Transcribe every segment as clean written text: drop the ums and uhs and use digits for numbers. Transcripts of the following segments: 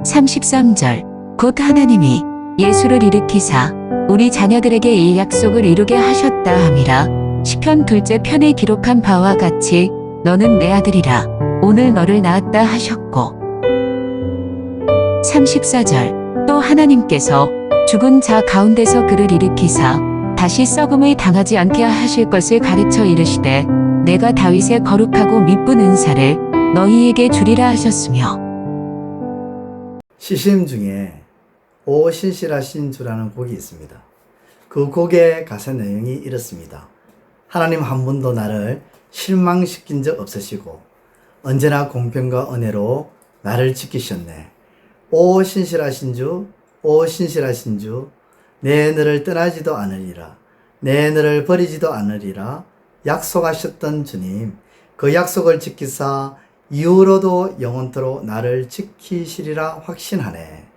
33절 곧 하나님이 예수를 일으키사 우리 자녀들에게 이 약속을 이루게 하셨다 함이라. 시편 2째 편에 기록한 바와 같이 너는 내 아들이라 오늘 너를 낳았다 하셨고. 34절 또 하나님께서 죽은 자 가운데서 그를 일으키사 다시 썩음을 당하지 않게 하실 것을 가르쳐 이르시되 내가 다윗의 거룩하고 미쁜 은사를 너희에게 주리라 하셨으며. CCM 중에 오 신실하신 주라는 곡이 있습니다. 그 곡의 가사 내용이 이렇습니다. 하나님 한 번도 나를 실망시킨 적 없으시고 언제나 공평과 은혜로 나를 지키셨네. 오 신실하신 주, 오 신실하신 주, 내 너를 떠나지도 않으리라. 내 너를 버리지도 않으리라. 약속하셨던 주님, 그 약속을 지키사 이후로도 영원토록 나를 지키시리라 확신하네.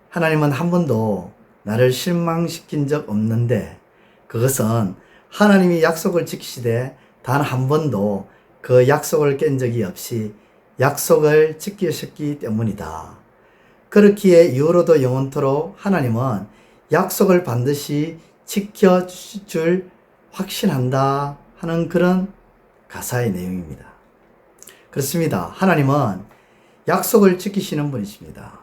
하나님은 한 번도 나를 실망시킨 적 없는데 그것은 하나님이 약속을 지키시되 단 한 번도 그 약속을 깬 적이 없이 약속을 지키셨기 때문이다. 그렇기에 이후로도 영원토록 하나님은 약속을 반드시 지켜주실 줄 확신한다 하는 그런 가사의 내용입니다. 그렇습니다. 하나님은 약속을 지키시는 분이십니다.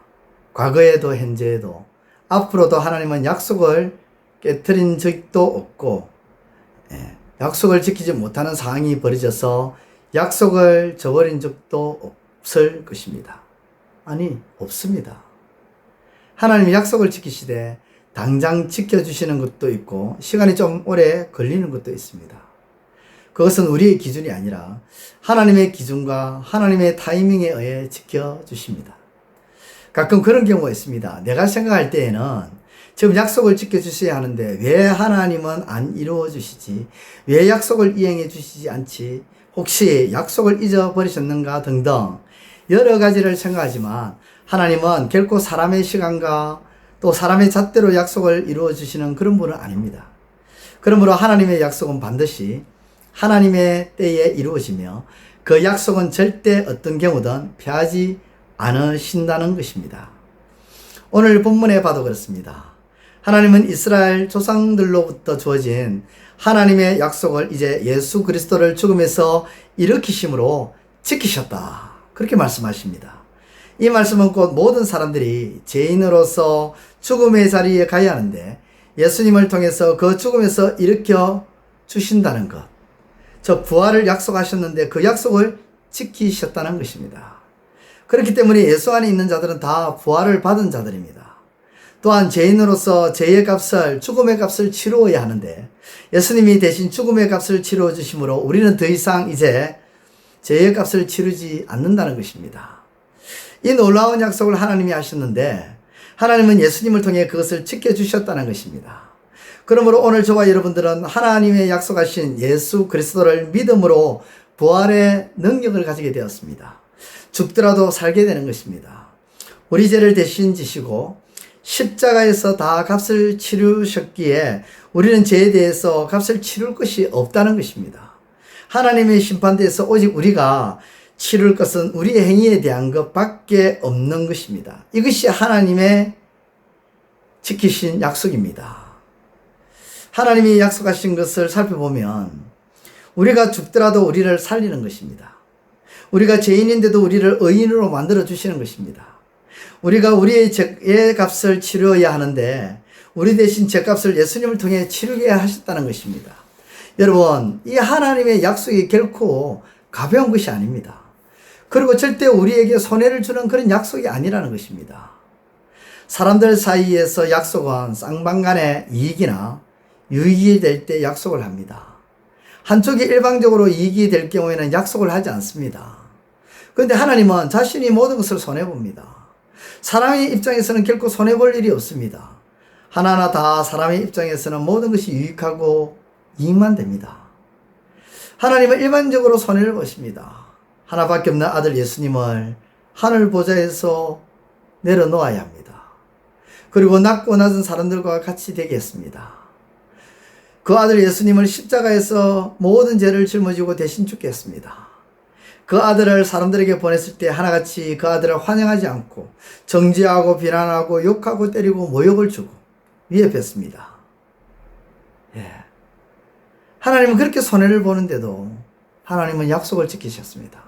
과거에도 현재에도 앞으로도 하나님은 약속을 깨트린 적도 없고 약속을 지키지 못하는 상황이 벌어져서 약속을 저버린 적도 없을 것입니다. 아니, 없습니다. 하나님이 약속을 지키시되 당장 지켜주시는 것도 있고 시간이 좀 오래 걸리는 것도 있습니다. 그것은 우리의 기준이 아니라 하나님의 기준과 하나님의 타이밍에 의해 지켜주십니다. 가끔 그런 경우가 있습니다. 내가 생각할 때에는 지금 약속을 지켜주셔야 하는데 왜 하나님은 안 이루어 주시지? 왜 약속을 이행해 주시지 않지? 혹시 약속을 잊어버리셨는가 등등 여러 가지를 생각하지만 하나님은 결코 사람의 시간과 또 사람의 잣대로 약속을 이루어 주시는 그런 분은 아닙니다. 그러므로 하나님의 약속은 반드시 하나님의 때에 이루어지며 그 약속은 절대 어떤 경우든 피하지 않으신다는 것입니다. 오늘 본문에 봐도 그렇습니다. 하나님은 이스라엘 조상들로부터 주어진 하나님의 약속을 이제 예수 그리스도를 죽음에서 일으키심으로 지키셨다. 그렇게 말씀하십니다. 이 말씀은 곧 모든 사람들이 죄인으로서 죽음의 자리에 가야 하는데 예수님을 통해서 그 죽음에서 일으켜 주신다는 것. 즉 부활을 약속하셨는데 그 약속을 지키셨다는 것입니다. 그렇기 때문에 예수 안에 있는 자들은 다 부활을 받은 자들입니다. 또한 죄인으로서 죄의 값을, 죽음의 값을 치루어야 하는데 예수님이 대신 죽음의 값을 치루어 주심으로 우리는 더 이상 이제 죄의 값을 치르지 않는다는 것입니다. 이 놀라운 약속을 하나님이 하셨는데 하나님은 예수님을 통해 그것을 지켜주셨다는 것입니다. 그러므로 오늘 저와 여러분들은 하나님의 약속하신 예수 그리스도를 믿음으로 부활의 능력을 가지게 되었습니다. 죽더라도 살게 되는 것입니다. 우리 죄를 대신 지시고 십자가에서 다 값을 치르셨기에 우리는 죄에 대해서 값을 치를 것이 없다는 것입니다. 하나님의 심판대에서 오직 우리가 치를 것은 우리의 행위에 대한 것밖에 없는 것입니다. 이것이 하나님의 지키신 약속입니다. 하나님이 약속하신 것을 살펴보면 우리가 죽더라도 우리를 살리는 것입니다. 우리가 죄인인데도 우리를 의인으로 만들어 주시는 것입니다. 우리가 우리의 죄의 값을 치러야 하는데 우리 대신 죄값을 예수님을 통해 치르게 하셨다는 것입니다. 여러분, 이 하나님의 약속이 결코 가벼운 것이 아닙니다. 그리고 절대 우리에게 손해를 주는 그런 약속이 아니라는 것입니다. 사람들 사이에서 약속은 쌍방간의 이익이나 유익이 될 때 약속을 합니다. 한쪽이 일방적으로 이익이 될 경우에는 약속을 하지 않습니다. 그런데 하나님은 자신이 모든 것을 손해봅니다. 사람의 입장에서는 결코 손해볼 일이 없습니다. 하나하나 다 사람의 입장에서는 모든 것이 유익하고 이익만 됩니다. 하나님은 일반적으로 손해를 보십니다. 하나밖에 없는 아들 예수님을 하늘 보좌에서 내려놓아야 합니다. 그리고 낮고 낮은 사람들과 같이 되게 했습니다. 그 아들 예수님을 십자가에서 모든 죄를 짊어지고 대신 죽게 했습니다. 그 아들을 사람들에게 보냈을 때 하나같이 그 아들을 환영하지 않고 정죄하고 비난하고 욕하고 때리고 모욕을 주고 위에 뺐습니다. 예. 하나님은 그렇게 손해를 보는데도 하나님은 약속을 지키셨습니다.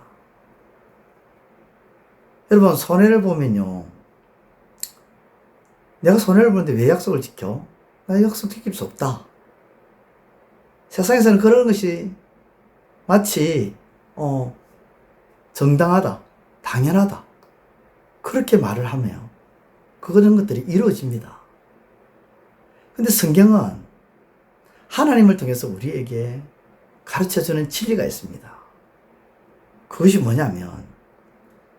여러분, 손해를 보면요, 내가 손해를 보는데 왜 약속을 지켜? 나 약속 지킬 수 없다. 세상에서는 그런 것이 마치 정당하다, 당연하다, 그렇게 말을 하면 그런 것들이 이루어집니다. 근데 성경은 하나님을 통해서 우리에게 가르쳐주는 진리가 있습니다. 그것이 뭐냐면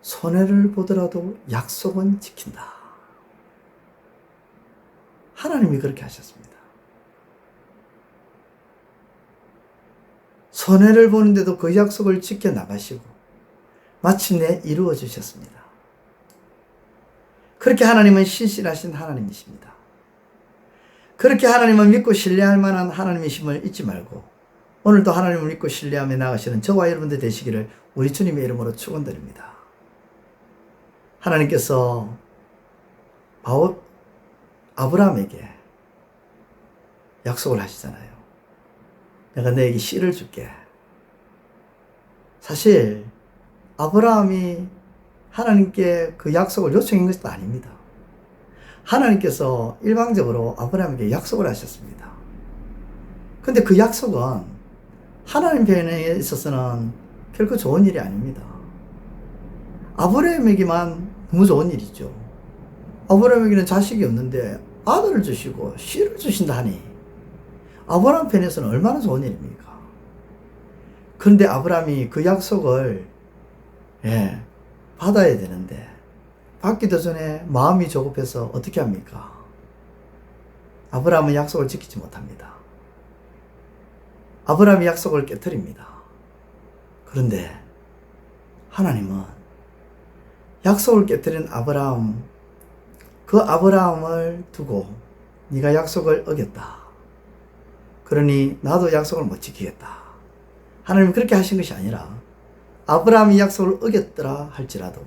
손해를 보더라도 약속은 지킨다. 하나님이 그렇게 하셨습니다. 손해를 보는데도 그 약속을 지켜나가시고 마침내 이루어 주셨습니다. 그렇게 하나님은 신실하신 하나님이십니다. 그렇게 하나님을 믿고 신뢰할 만한 하나님이심을 잊지 말고 오늘도 하나님을 믿고 신뢰하며 나가시는 저와 여러분들 되시기를 우리 주님의 이름으로 축원드립니다. 하나님께서 아브라함에게 약속을 하시잖아요. 내가 너에게 씨를 줄게. 사실 아브라함이 하나님께 그 약속을 요청한 것도 아닙니다. 하나님께서 일방적으로 아브라함에게 약속을 하셨습니다. 근데 그 약속은 하나님 편에 있어서는 결코 좋은 일이 아닙니다. 아브라함에게만 너무 좋은 일이죠. 아브라함에게는 자식이 없는데 아들을 주시고 씨를 주신다니 아브라함 편에서는 얼마나 좋은 일입니까? 그런데 아브라함이 그 약속을 받아야 되는데 받기도 전에 마음이 조급해서 어떻게 합니까? 아브라함은 약속을 지키지 못합니다. 아브라함이 약속을 깨트립니다. 그런데 하나님은 약속을 깨트린 아브라함, 그 아브라함을 두고 네가 약속을 어겼다. 그러니 나도 약속을 못 지키겠다. 하나님은 그렇게 하신 것이 아니라 아브라함이 약속을 어겼더라 할지라도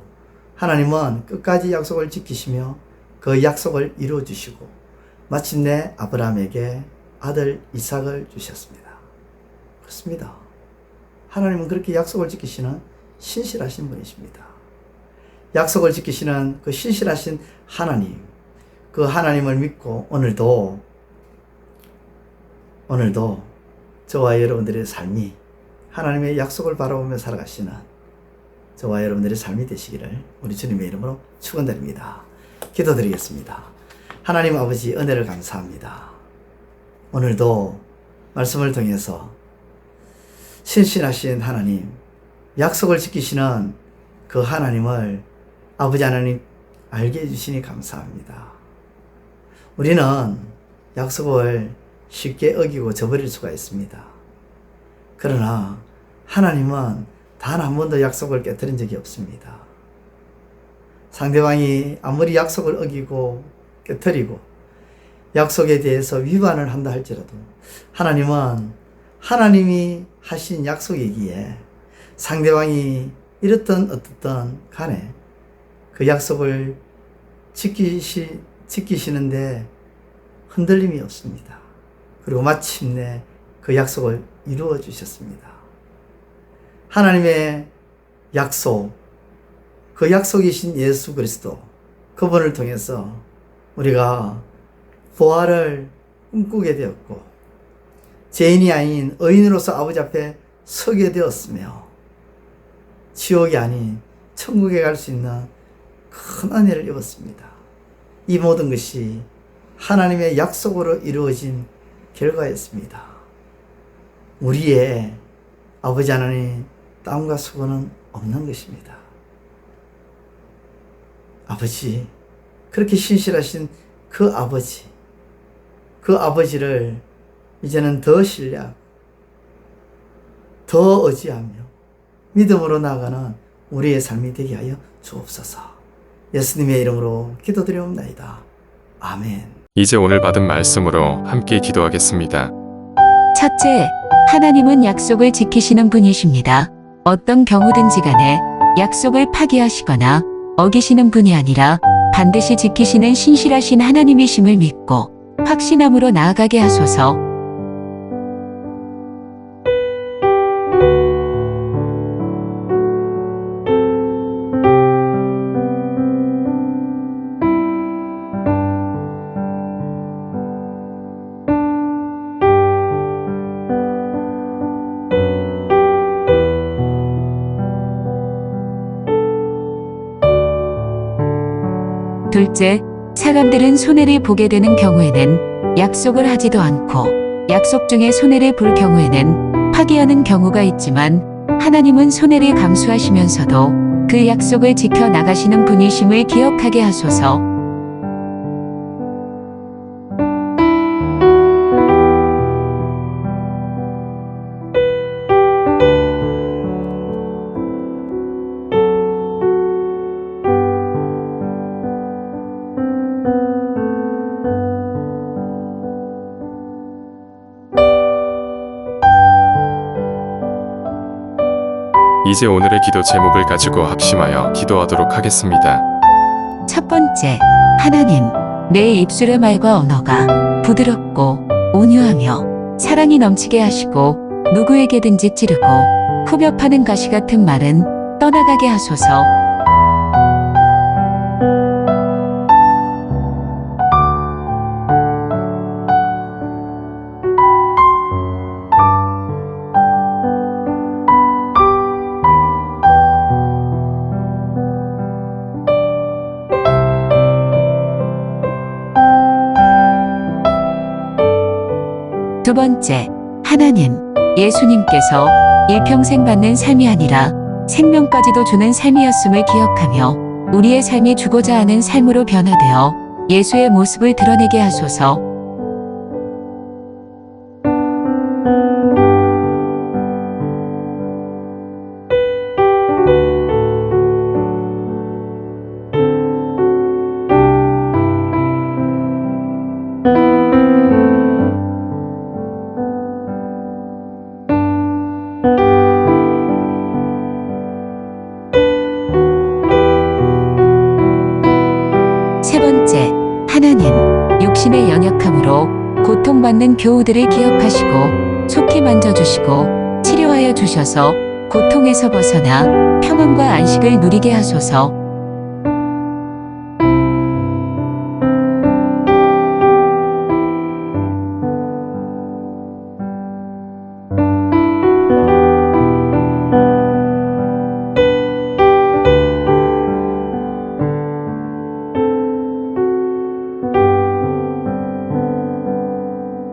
하나님은 끝까지 약속을 지키시며 그 약속을 이루어 주시고 마침내 아브라함에게 아들 이삭을 주셨습니다. 그렇습니다. 하나님은 그렇게 약속을 지키시는 신실하신 분이십니다. 약속을 지키시는 그 신실하신 하나님, 그 하나님을 믿고 오늘도 저와 여러분들의 삶이 하나님의 약속을 바라보며 살아가시는 저와 여러분들의 삶이 되시기를 우리 주님의 이름으로 축원드립니다. 기도드리겠습니다. 하나님 아버지, 은혜를 감사합니다. 오늘도 말씀을 통해서 신실하신 하나님, 약속을 지키시는 그 하나님을 아버지 하나님 알게 해주시니 감사합니다. 우리는 약속을 쉽게 어기고 저버릴 수가 있습니다. 그러나 하나님은 단 한 번도 약속을 깨뜨린 적이 없습니다. 상대방이 아무리 약속을 어기고 깨뜨리고 약속에 대해서 위반을 한다 할지라도 하나님은 하나님이 하신 약속이기에 상대방이 이렇든 어떻든 간에 그 약속을 지키시는데 흔들림이 없습니다. 그리고 마침내 그 약속을 이루어 주셨습니다. 하나님의 약속, 그 약속이신 예수 그리스도, 그분을 통해서 우리가 부활을 꿈꾸게 되었고 죄인이 아닌 의인으로서 아버지 앞에 서게 되었으며 지옥이 아닌 천국에 갈 수 있는 큰 은혜를 입었습니다. 이 모든 것이 하나님의 약속으로 이루어진 결과였습니다. 우리의 아버지 하나님 땀과 수고는 없는 것입니다. 아버지, 그렇게 신실하신 그 아버지를 이제는 더 신뢰하고 더 의지하며 믿음으로 나아가는 우리의 삶이 되게 하여 주옵소서. 예수님의 이름으로 기도드리옵나이다. 아멘. 이제 오늘 받은 말씀으로 함께 기도하겠습니다. 첫째, 하나님은 약속을 지키시는 분이십니다. 어떤 경우든지 간에 약속을 파기하시거나 어기시는 분이 아니라 반드시 지키시는 신실하신 하나님이심을 믿고 확신함으로 나아가게 하소서. 둘째, 사람들은 손해를 보게 되는 경우에는 약속을 하지도 않고 약속 중에 손해를 볼 경우에는 파기하는 경우가 있지만 하나님은 손해를 감수하시면서도 그 약속을 지켜 나가시는 분이심을 기억하게 하소서. 이제 오늘의 기도 제목을 가지고 합심하여 기도하도록 하겠습니다. 첫 번째, 하나님, 내 입술의 말과 언어가 부드럽고 온유하며 사랑이 넘치게 하시고 누구에게든지 찌르고 후벼 파는 가시 같은 말은 떠나가게 하소서. 두 번째, 하나님, 예수님께서 일평생 받는 삶이 아니라 생명까지도 주는 삶이었음을 기억하며 우리의 삶이 주고자 하는 삶으로 변화되어 예수의 모습을 드러내게 하소서. 세 번째, 하나님, 육신의 연약함으로 고통받는 교우들을 기억하시고 속히 만져주시고 치료하여 주셔서 고통에서 벗어나 평안과 안식을 누리게 하소서.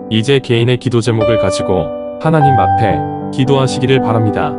이제 개인의 기도 제목을 가지고 하나님 앞에 기도하시기를 바랍니다.